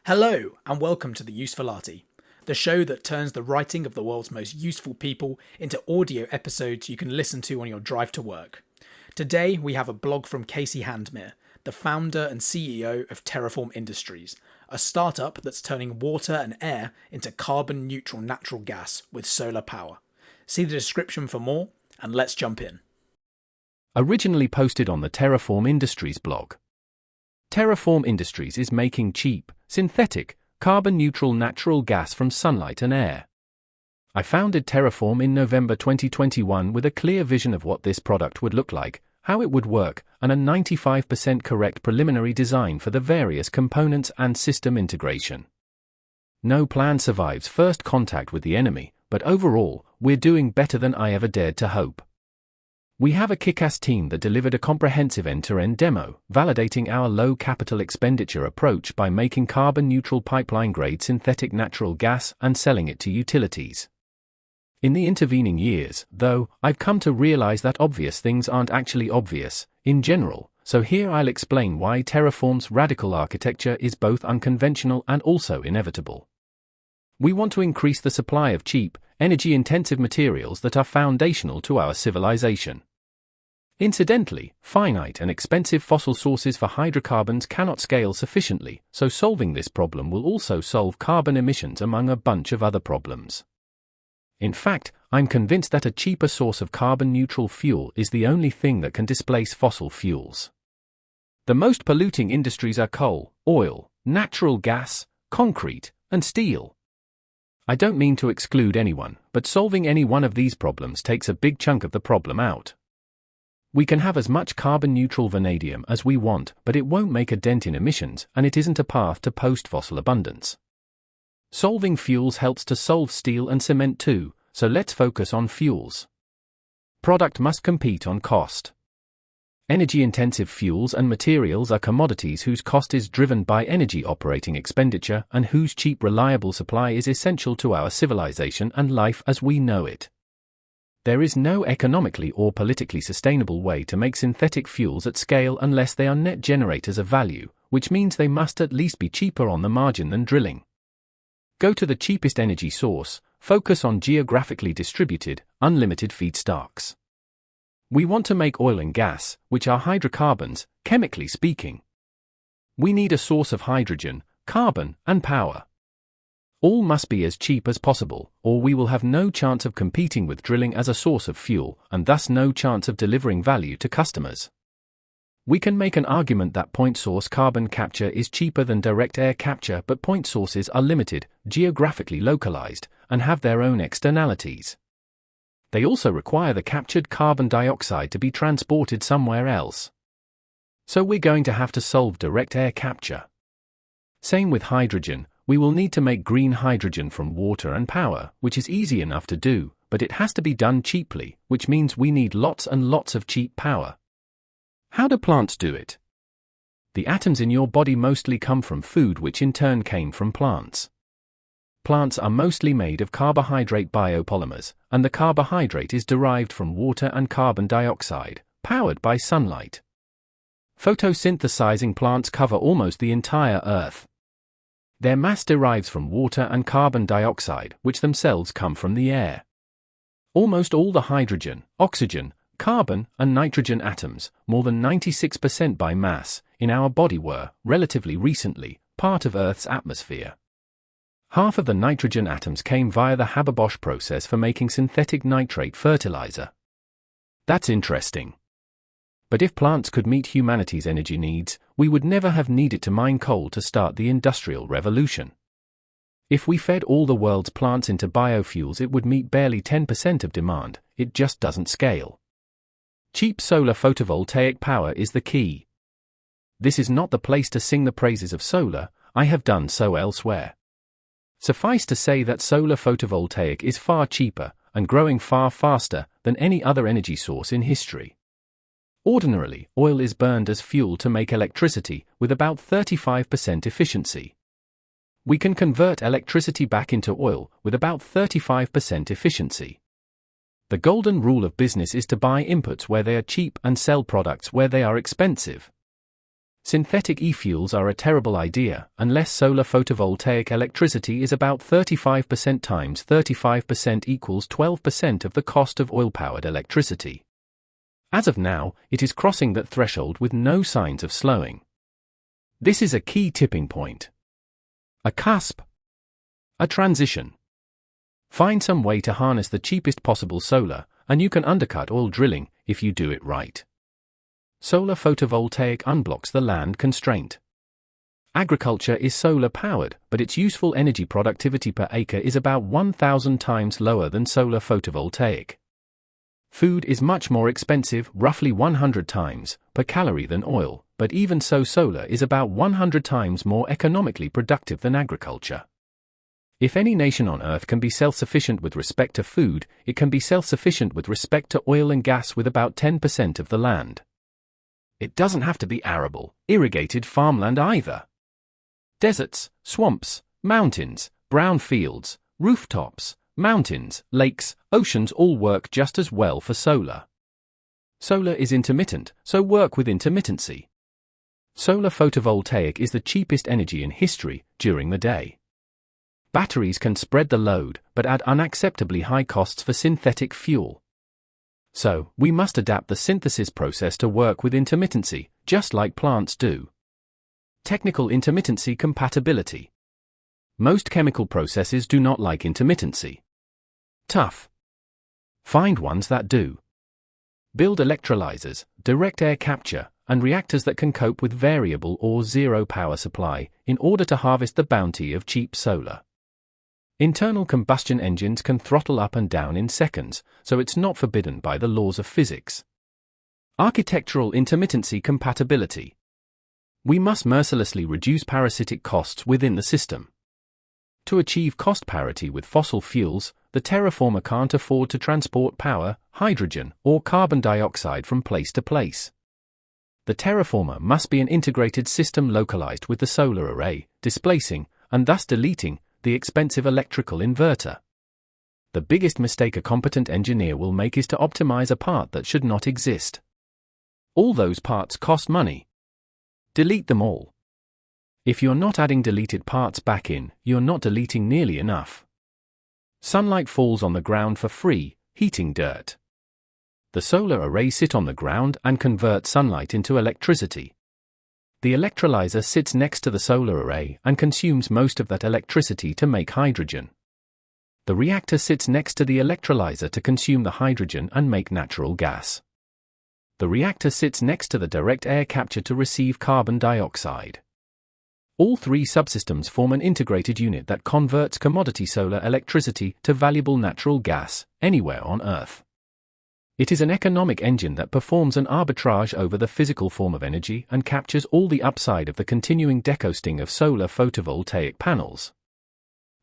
Hello, and welcome to the Usefulati, the show that turns the writing of the world's most useful people into audio episodes you can listen to on your drive to work. Today we have a blog from Casey Handmer, the founder and CEO of Terraform Industries, a startup that's turning water and air into carbon-neutral natural gas with solar power. See the description for more, and let's jump in. Originally posted on the Terraform Industries blog. Terraform Industries is making cheap, synthetic, carbon-neutral natural gas from sunlight and air. I founded Terraform in November 2021 with a clear vision of what this product would look like, how it would work, and a 95% correct preliminary design for the various components and system integration. No plan survives first contact with the enemy, but overall, we're doing better than I ever dared to hope. We have a kick-ass team that delivered a comprehensive end-to-end demo, validating our low capital expenditure approach by making carbon-neutral pipeline-grade synthetic natural gas and selling it to utilities. In the intervening years, though, I've come to realize that obvious things aren't actually obvious, in general, so here I'll explain why Terraform's radical architecture is both unconventional and also inevitable. We want to increase the supply of cheap, energy-intensive materials that are foundational to our civilization. Incidentally, finite and expensive fossil sources for hydrocarbons cannot scale sufficiently, so solving this problem will also solve carbon emissions among a bunch of other problems. In fact, I'm convinced that a cheaper source of carbon-neutral fuel is the only thing that can displace fossil fuels. The most polluting industries are coal, oil, natural gas, concrete, and steel. I don't mean to exclude anyone, but solving any one of these problems takes a big chunk of the problem out. We can have as much carbon-neutral vanadium as we want, but it won't make a dent in emissions, and it isn't a path to post-fossil abundance. Solving fuels helps to solve steel and cement too, so let's focus on fuels. Product must compete on cost. Energy-intensive fuels and materials are commodities whose cost is driven by energy operating expenditure and whose cheap, reliable supply is essential to our civilization and life as we know it. There is no economically or politically sustainable way to make synthetic fuels at scale unless they are net generators of value, which means they must at least be cheaper on the margin than drilling. Go to the cheapest energy source, focus on geographically distributed, unlimited feedstocks. We want to make oil and gas, which are hydrocarbons, chemically speaking. We need a source of hydrogen, carbon, and power. All must be as cheap as possible, or we will have no chance of competing with drilling as a source of fuel, and thus no chance of delivering value to customers. We can make an argument that point source carbon capture is cheaper than direct air capture, but point sources are limited, geographically localized, and have their own externalities. They also require the captured carbon dioxide to be transported somewhere else. So we're going to have to solve direct air capture. Same with hydrogen, we will need to make green hydrogen from water and power, which is easy enough to do, but it has to be done cheaply, which means we need lots and lots of cheap power. How do plants do it? The atoms in your body mostly come from food, which in turn came from plants. Plants are mostly made of carbohydrate biopolymers, and the carbohydrate is derived from water and carbon dioxide, powered by sunlight. Photosynthesizing plants cover almost the entire Earth. Their mass derives from water and carbon dioxide, which themselves come from the air. Almost all the hydrogen, oxygen, carbon, and nitrogen atoms, more than 96% by mass, in our body were, relatively recently, part of Earth's atmosphere. Half of the nitrogen atoms came via the Haber-Bosch process for making synthetic nitrate fertilizer. That's interesting. But if plants could meet humanity's energy needs, we would never have needed to mine coal to start the Industrial Revolution. If we fed all the world's plants into biofuels, it would meet barely 10% of demand. It just doesn't scale. Cheap solar photovoltaic power is the key. This is not the place to sing the praises of solar, I have done so elsewhere. Suffice to say that solar photovoltaic is far cheaper, and growing far faster, than any other energy source in history. Ordinarily, oil is burned as fuel to make electricity, with about 35% efficiency. We can convert electricity back into oil, with about 35% efficiency. The golden rule of business is to buy inputs where they are cheap and sell products where they are expensive. Synthetic e-fuels are a terrible idea unless solar photovoltaic electricity is about 35% times 35% equals 12% of the cost of oil-powered electricity. As of now, it is crossing that threshold with no signs of slowing. This is a key tipping point. A cusp. A transition. Find some way to harness the cheapest possible solar, and you can undercut oil drilling if you do it right. Solar photovoltaic unblocks the land constraint. Agriculture is solar-powered, but its useful energy productivity per acre is about 1,000 times lower than solar photovoltaic. Food is much more expensive, roughly 100 times per calorie than oil, but even so solar is about 100 times more economically productive than agriculture. If any nation on Earth can be self-sufficient with respect to food, it can be self-sufficient with respect to oil and gas with about 10% of the land. It doesn't have to be arable, irrigated farmland either. Deserts, swamps, mountains, brown fields, rooftops, mountains, lakes, oceans all work just as well for solar. Solar is intermittent, so work with intermittency. Solar photovoltaic is the cheapest energy in history during the day. Batteries can spread the load, but add unacceptably high costs for synthetic fuel. So, we must adapt the synthesis process to work with intermittency, just like plants do. Technical intermittency compatibility. Most chemical processes do not like intermittency. Tough. Find ones that do. Build electrolyzers, direct air capture, and reactors that can cope with variable or zero power supply in order to harvest the bounty of cheap solar. Internal combustion engines can throttle up and down in seconds, so it's not forbidden by the laws of physics. Architectural intermittency compatibility. We must mercilessly reduce parasitic costs within the system. To achieve cost parity with fossil fuels, the terraformer can't afford to transport power, hydrogen, or carbon dioxide from place to place. The terraformer must be an integrated system localized with the solar array, displacing, and thus deleting, the expensive electrical inverter. The biggest mistake a competent engineer will make is to optimize a part that should not exist. All those parts cost money. Delete them all. If you're not adding deleted parts back in, you're not deleting nearly enough. Sunlight falls on the ground for free, heating dirt. The solar arrays sit on the ground and convert sunlight into electricity. The electrolyzer sits next to the solar array and consumes most of that electricity to make hydrogen. The reactor sits next to the electrolyzer to consume the hydrogen and make natural gas. The reactor sits next to the direct air capture to receive carbon dioxide. All three subsystems form an integrated unit that converts commodity solar electricity to valuable natural gas anywhere on Earth. It is an economic engine that performs an arbitrage over the physical form of energy and captures all the upside of the continuing decoasting of solar photovoltaic panels.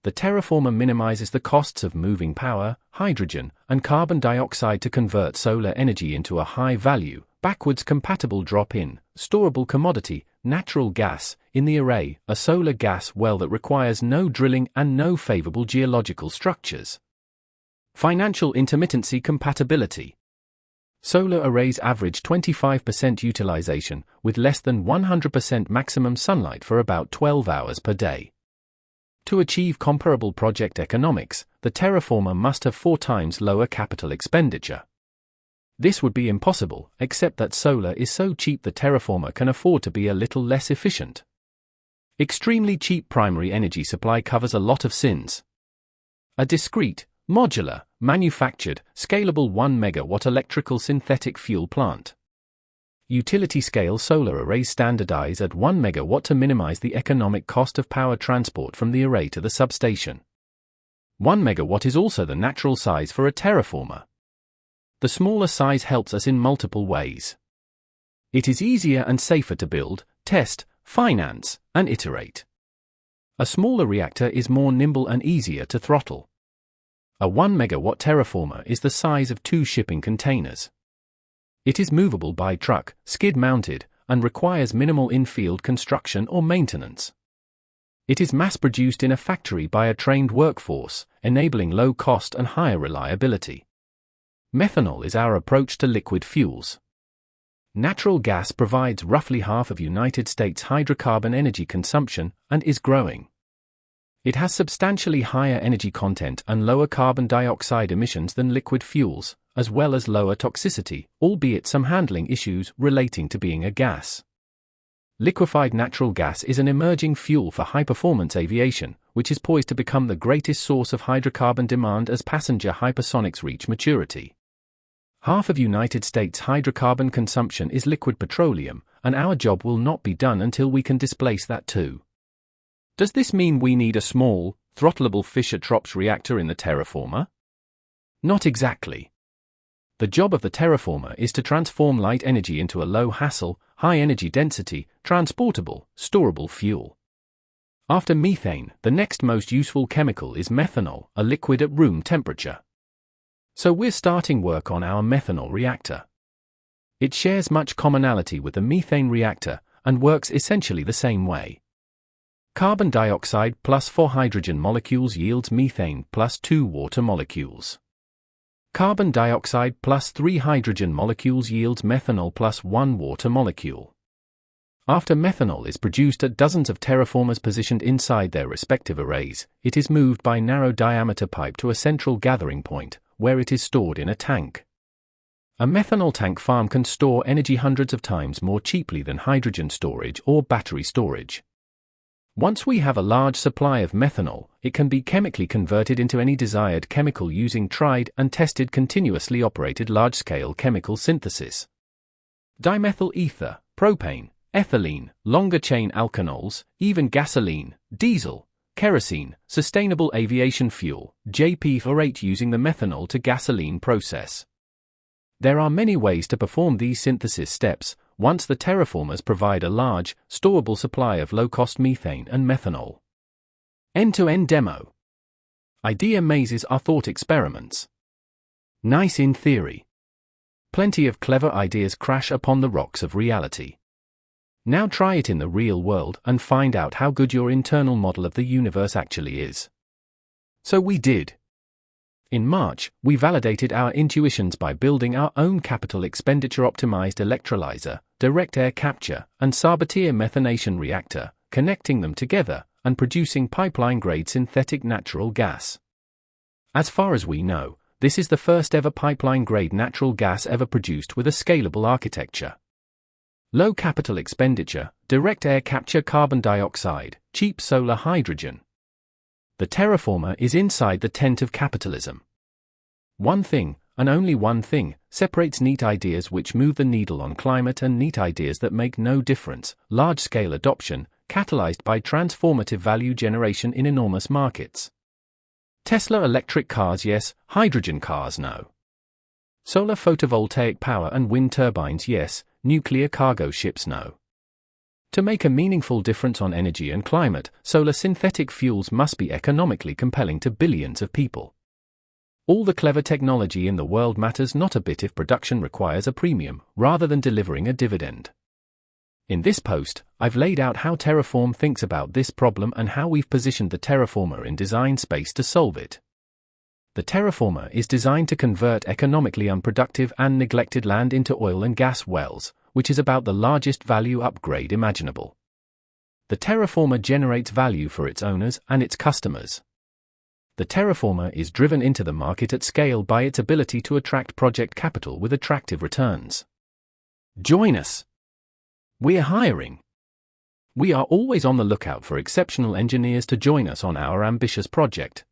The terraformer minimizes the costs of moving power, hydrogen, and carbon dioxide to convert solar energy into a high-value, backwards-compatible drop-in, storable commodity, natural gas, in the array, a solar gas well that requires no drilling and no favorable geological structures. Financial intermittency compatibility. Solar arrays average 25% utilization, with less than 100% maximum sunlight for about 12 hours per day. To achieve comparable project economics, the terraformer must have 4 times lower capital expenditure. This would be impossible, except that solar is so cheap the terraformer can afford to be a little less efficient. Extremely cheap primary energy supply covers a lot of sins. A discrete, modular, manufactured, scalable 1 megawatt electrical synthetic fuel plant. Utility-scale solar arrays standardize at 1 megawatt to minimize the economic cost of power transport from the array to the substation. 1 megawatt is also the natural size for a terraformer. The smaller size helps us in multiple ways. It is easier and safer to build, test, finance, and iterate. A smaller reactor is more nimble and easier to throttle. A 1 megawatt terraformer is the size of 2 shipping containers. It is movable by truck, skid-mounted, and requires minimal in-field construction or maintenance. It is mass-produced in a factory by a trained workforce, enabling low cost and higher reliability. Methanol is our approach to liquid fuels. Natural gas provides roughly half of United States hydrocarbon energy consumption and is growing. It has substantially higher energy content and lower carbon dioxide emissions than liquid fuels, as well as lower toxicity, albeit some handling issues relating to being a gas. Liquefied natural gas is an emerging fuel for high-performance aviation, which is poised to become the greatest source of hydrocarbon demand as passenger hypersonics reach maturity. Half of United States hydrocarbon consumption is liquid petroleum, and our job will not be done until we can displace that too. Does this mean we need a small, throttleable Fischer-Tropsch reactor in the terraformer? Not exactly. The job of the terraformer is to transform light energy into a low-hassle, high-energy density, transportable, storable fuel. After methane, the next most useful chemical is methanol, a liquid at room temperature. So we're starting work on our methanol reactor. It shares much commonality with the methane reactor and works essentially the same way. Carbon dioxide plus 4 hydrogen molecules yields methane plus 2 water molecules. Carbon dioxide plus 3 hydrogen molecules yields methanol plus 1 water molecule. After methanol is produced at dozens of terraformers positioned inside their respective arrays, it is moved by narrow-diameter pipe to a central gathering point, where it is stored in a tank. A methanol tank farm can store energy hundreds of times more cheaply than hydrogen storage or battery storage. Once we have a large supply of methanol, it can be chemically converted into any desired chemical using tried and tested continuously operated large-scale chemical synthesis. Dimethyl ether, propane, ethylene, longer-chain alkanols, even gasoline, diesel, kerosene, sustainable aviation fuel, JP48 using the methanol to gasoline process. There are many ways to perform these synthesis steps, once the terraformers provide a large, storable supply of low-cost methane and methanol. End-to-end demo. Idea mazes are thought experiments. Nice in theory. Plenty of clever ideas crash upon the rocks of reality. Now try it in the real world and find out how good your internal model of the universe actually is. So we did. In March, we validated our intuitions by building our own capital expenditure optimized electrolyzer, direct air capture, and Sabatier methanation reactor, connecting them together and producing pipeline-grade synthetic natural gas. As far as we know, this is the first ever pipeline-grade natural gas ever produced with a scalable architecture. Low capital expenditure, direct air capture carbon dioxide, cheap solar hydrogen. The terraformer is inside the tent of capitalism. One thing, and only one thing, separates neat ideas which move the needle on climate and neat ideas that make no difference: large-scale adoption, catalyzed by transformative value generation in enormous markets. Tesla electric cars yes, hydrogen cars no. Solar photovoltaic power and wind turbines yes, nuclear cargo ships no. To make a meaningful difference on energy and climate, solar synthetic fuels must be economically compelling to billions of people. All the clever technology in the world matters not a bit if production requires a premium, rather than delivering a dividend. In this post, I've laid out how Terraform thinks about this problem and how we've positioned the terraformer in design space to solve it. The terraformer is designed to convert economically unproductive and neglected land into oil and gas wells, which is about the largest value upgrade imaginable. The terraformer generates value for its owners and its customers. The terraformer is driven into the market at scale by its ability to attract project capital with attractive returns. Join us. We're hiring. We are always on the lookout for exceptional engineers to join us on our ambitious project.